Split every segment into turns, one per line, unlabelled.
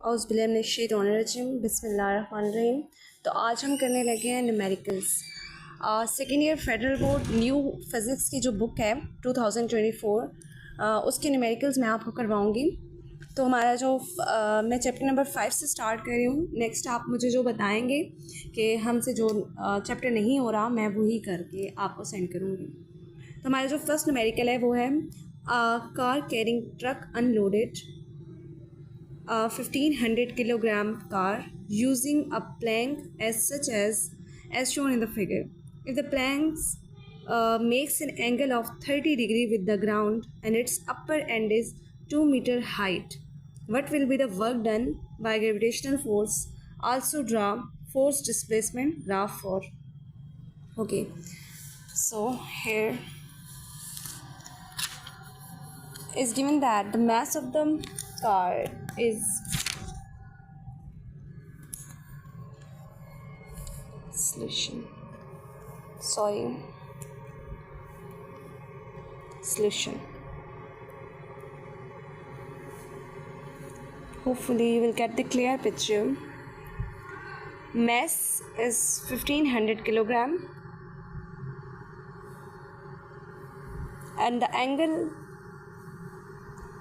औज़ुबिल्लाहिमिनश्शैतानिर्रजीम बिस्मिल्लाहिर्रहमानिर्रहीम। तो आज हम करने लगे हैं numericals. Second year federal board new physics की जो बुक है 2024 उसके न्यूमेरिकल्स मैं आपको करवाऊँगी। तो हमारा जो मैं चैप्टर नंबर 5 से स्टार्ट कर रही हूँ। नेक्स्ट आप मुझे जो बताएंगे कि हमसे जो चैप्टर नहीं हो रहा मैं वही करके आपको सेंड करूँगी। तो हमारा जो फर्स्ट न्यूमेरिकल है वो है car carrying truck unloaded 1500 kilogram car using a plank as such as shown in the figure. If the plank makes an angle of 30 degree with the ground and its upper end is 2 meter height, what will be the work done by gravitational force? Also draw force displacement graph for. Okay, so here is given that the mass of the car is solution. Hopefully you will get the clear picture. Mass is 1500 kilogram and the angle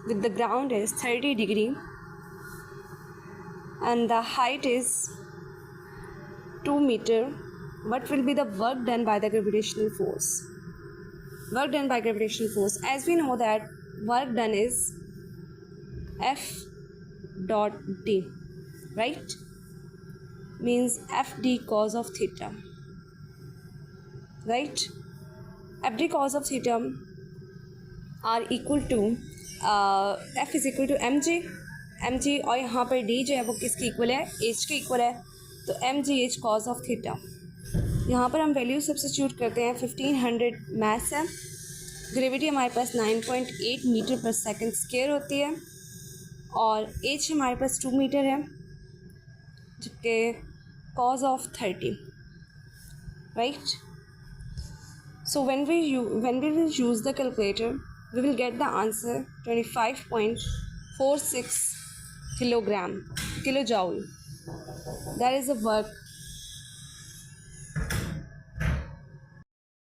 with the ground is 30 degree and the height is 2 meter. What will be the work done by the gravitational force? Work done by gravitational force, as we know that work done is F dot D, right? Means FD cos of theta, right? FD cos of theta are equal to F is equal to mg और यहाँ पर D जो है वो किसके equal है? H के equal है। तो mgh cos of theta, यहाँ पर हम वैल्यू सब्स्टिट्यूट करते हैं। 1500 मैस है, ग्रेविटी हमारे पास 9.8 मीटर पर सेकंड स्क्वायर होती है और h हमारे पास 2 मीटर है, जबकि cos of 30, right? So when we will use the calculator, we will get the answer 25.46 kilojoule. That is the work.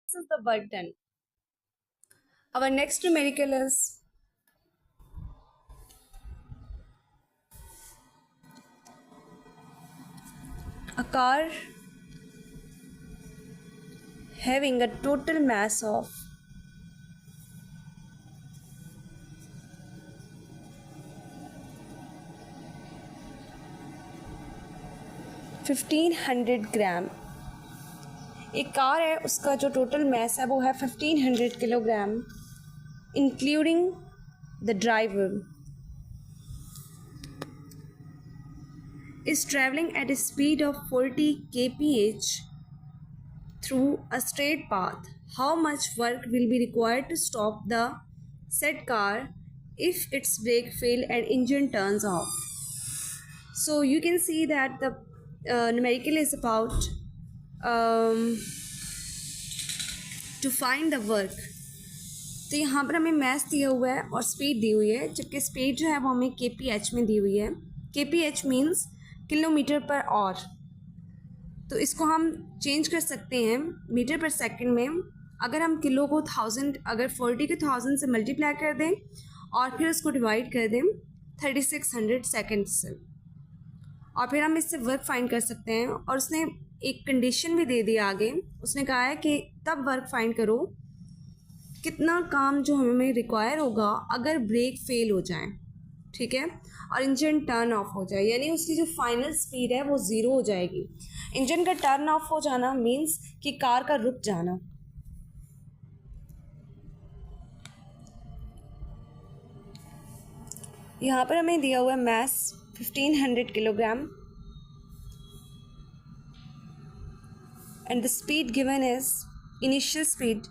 This is the work done. Our next numerical is a car having a total mass of 1500 ग्राम। एक car है, उसका जो total mess है वो है 1500 kilogram including the driver, is traveling at a speed of 40 kph through a straight path. How much work will be required to stop the said car if its brake fail and engine turns off? So you can see that the numerical is about to find the work. तो यहाँ पर हमें mess दिया हुआ है और speed दी हुई है, जबकि स्पीड जो है वो हमें kph में दी हुई है। kph means kilometre per hour. तो इसको हम चेंज कर सकते हैं मीटर पर सेकंड में। अगर हम किलो को 1000, अगर 40 को 1000 से मल्टीप्लाई कर दें और फिर उसको डिवाइड कर दें 3600 सेकंड से, और फिर हम इससे वर्क फाइंड कर सकते हैं। और उसने एक कंडीशन भी दे दी आगे, उसने कहा है कि तब वर्क फाइंड करो कितना काम जो हमें रिक्वायर होगा अगर ब्रेक फेल हो जाए, ठीक है, और इंजन टर्न ऑफ हो जाए, यानी उसकी जो फाइनल स्पीड है वो ज़ीरो हो जाएगी। इंजन का टर्न ऑफ हो जाना मीन्स कि कार का रुक जाना। यहाँ पर हमें दिया हुआ है mass 1500 kilogram and the speed given is initial speed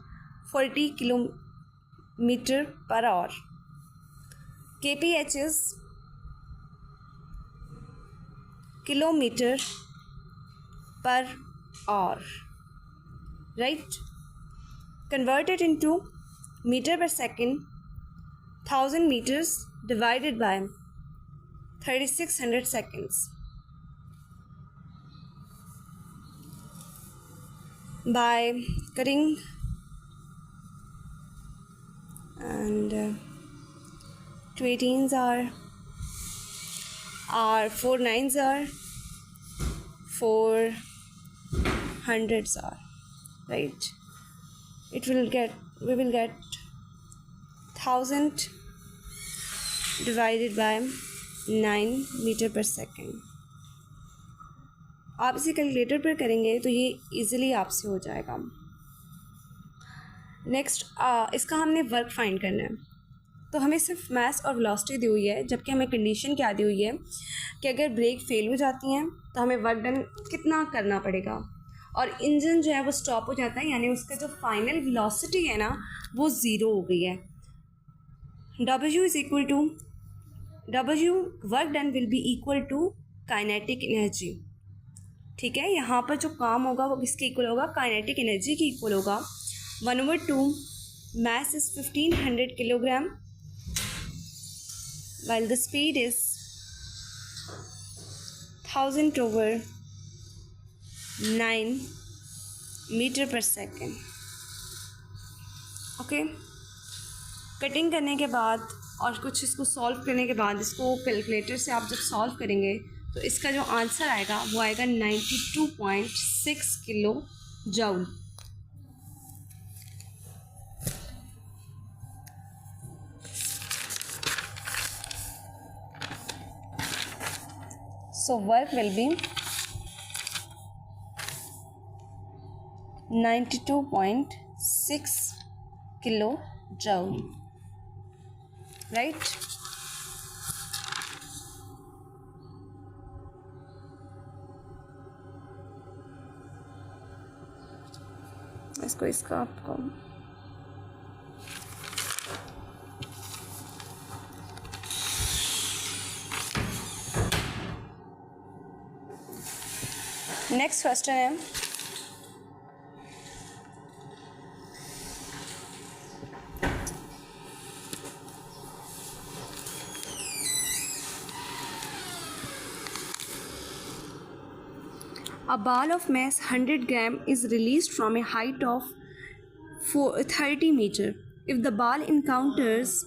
40 kilometer per hour. kph is kilometer per hour, right? Converted into meter per second, 1000 meters divided by 3600 seconds. By cutting and 2 18s are 4 9s are 4 hundreds are, right? We will get 1000 divided by 9 metre पर second. आप इसे calculator पर करेंगे तो ये easily आपसे हो जाएगा. नेक्स्ट इसका हमने वर्क फाइंड करना है. तो हमें सिर्फ मास और वेलोसिटी दी हुई है, जबकि हमें कंडीशन क्या दी हुई है कि अगर ब्रेक फेल हो जाती हैं तो हमें वर्क डन कितना करना पड़ेगा. और इंजन जो है वो स्टॉप हो जाता है, यानी उसका जो फाइनल वेलोसिटी है ना वो ज़ीरो हो गई है. W is equal to W work done will be equal to kinetic energy. ठीक है, यहाँ पर जो काम होगा वो किसके इक्वल होगा? काइनेटिक एनर्जी के इक्वल होगा. 1/2 mass is 1500 kilogram while the speed is 1000/9 metre पर सेकेंड. ओके, कटिंग करने के बाद और कुछ इसको सॉल्व करने के बाद इसको कैलकुलेटर से आप जब सॉल्व करेंगे तो इसका जो आंसर आएगा वो आएगा 92.6 kilo joule. So work will be 92.6 kilojoule, right? इसको इसका आपको नेक्स्ट क्वेश्चन है. A ball of mass 100 gram is released from a height of 30 meter. If the ball encounters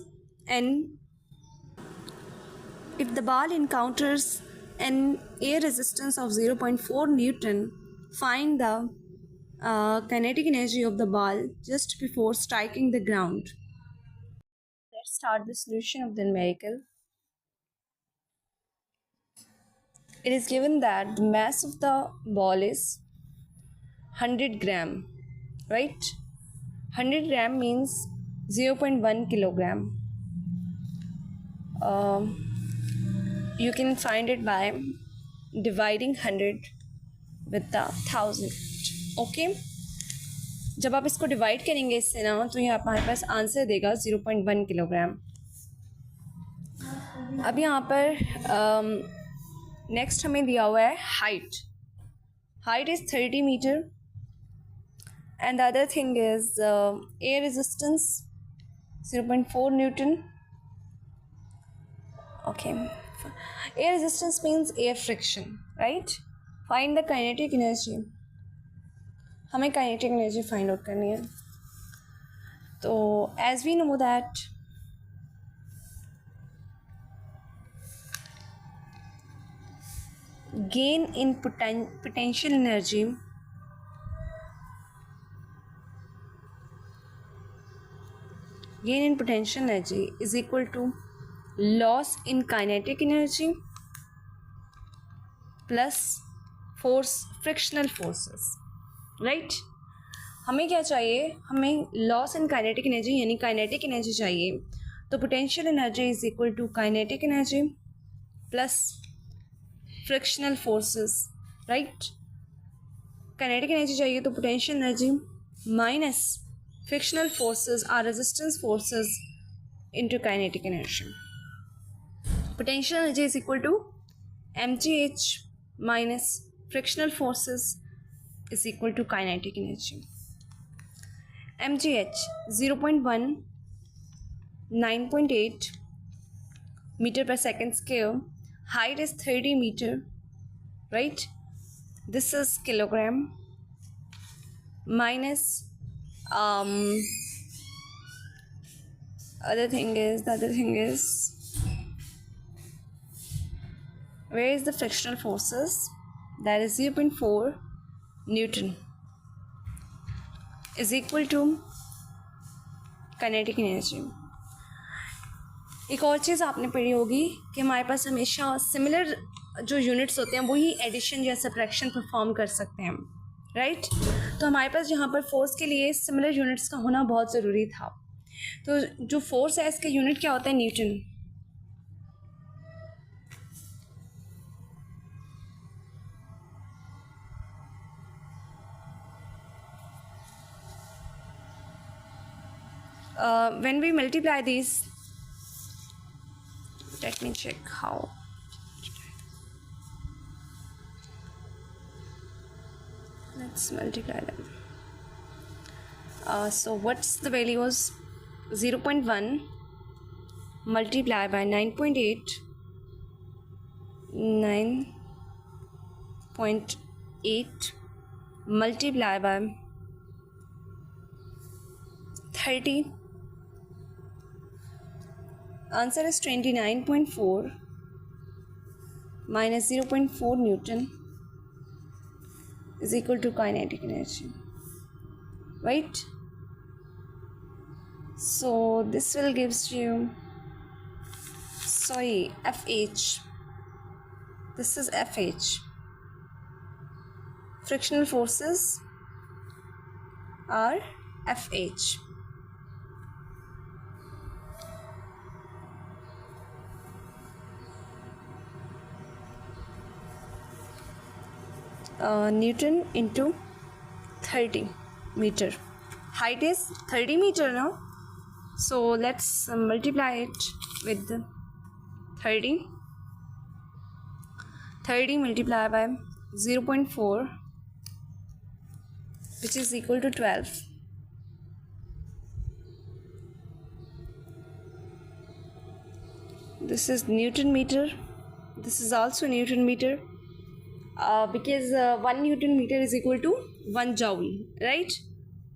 an air resistance of 0.4 Newton, find the kinetic energy of the ball just before striking the ground. Let's start the solution of the numerical. It is given that the mass of the ball is 100 gram, right? 100 gram means 0.1 kilogram. You can find it by dividing 100 with the 1000. Okay, जब आप इसको divide करेंगे इससे ना तो ये हमारे पास answer देगा 0.1 किलोग्राम. अब यहाँ पर नेक्स्ट हमें दिया हुआ है height. Height is 30 metre and the other thing is air resistance 0.4 newton. Okay, air resistance means air friction, right? Find the kinetic energy. हमें kinetic energy find out करनी है. तो as we know that gain in potential energy is equal to loss in kinetic energy plus frictional forces, right? हमें क्या चाहिए? हमें loss in kinetic energy यानी kinetic energy चाहिए. तो potential energy is equal to kinetic energy plus frictional forces, right? Kinetic energy चाहिए तो potential energy minus frictional forces or resistance forces into kinetic energy. Potential energy is equal to mgh minus frictional forces is equal to kinetic energy. mgh 0.1 9.8 metre पर second square. height is 30 meter, right? This is kilogram minus the other thing is where is the frictional forces, that is 0.4 Newton is equal to kinetic energy. एक और चीज़ आपने पढ़ी होगी कि हमारे पास हमेशा similar जो यूनिट्स होते हैं वही एडिशन या सब्ट्रैक्शन परफॉर्म कर सकते हैं, राइट? तो हमारे पास यहाँ पर फोर्स के लिए सिमिलर यूनिट्स का होना बहुत ज़रूरी था। तो जो फोर्स है इसका यूनिट क्या होता है? Newton. When we multiply these, let me check how. Let's multiply them. So what's the values? 0.1 multiplied by 9.8, 9.8 multiplied by 30. Answer is 29.4 minus 0.4 Newton is equal to kinetic energy, right? So this will gives you, sorry, FH. This is FH. Frictional forces are FH. Newton into 30 meter. Height is 30 meter now. So let's multiply it with the 30. 30 multiplied by 0.4, which is equal to 12. This is Newton meter. This is also Newton meter. Because 1 Newton meter is equal to 1 joule, right?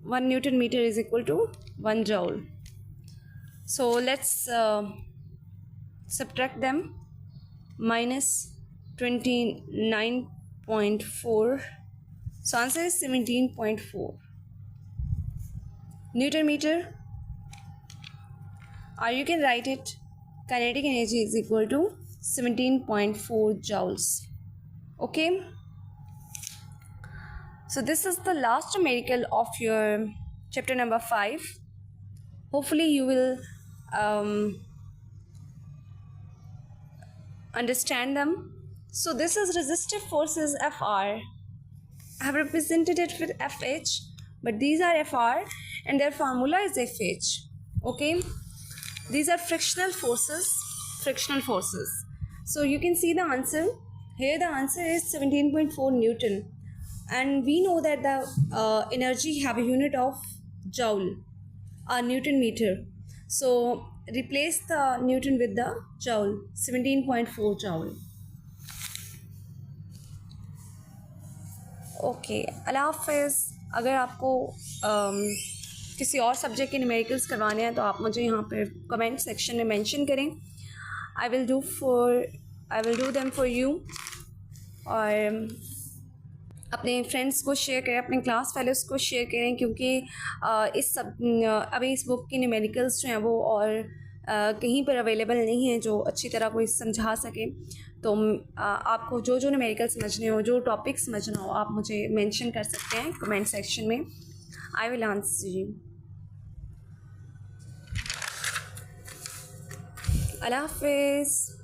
1 Newton meter is equal to 1 joule. So let's subtract them. Minus 29.4. So answer is 17.4 Newton meter. Or you can write it, kinetic energy is equal to 17.4 joules. Okay, so this is the last numerical of your chapter number 5. Hopefully you will understand them. So this is resistive forces Fr. I have represented it with Fh, but these are Fr and their formula is Fh. Okay, these are frictional forces. So you can see the answer. Here the answer is 17.4 Newton, and we know that the energy have a unit of joule, a Newton meter. So replace the Newton with the joule, 17.4 joule. Okay, अल्लाह हाफ़िज़। अगर आपको किसी और subject के numericals करवाने हैं तो आप मुझे यहाँ पर कमेंट सेक्शन में मेंशन करें। I will do them for you. और अपने फ्रेंड्स को शेयर करें, अपने क्लास फेलोज़ को शेयर करें, क्योंकि अभी इस बुक की न्यूमेरिकल्स जो हैं वो और कहीं पर अवेलेबल नहीं है जो अच्छी तरह कोई समझा सके। तो आपको जो न्यूमेरिकल समझने हो, जो टॉपिक समझना हो, आप मुझे मेंशन कर सकते हैं कमेंट सेक्शन में। I will answer you. Allah हाफ़िज़।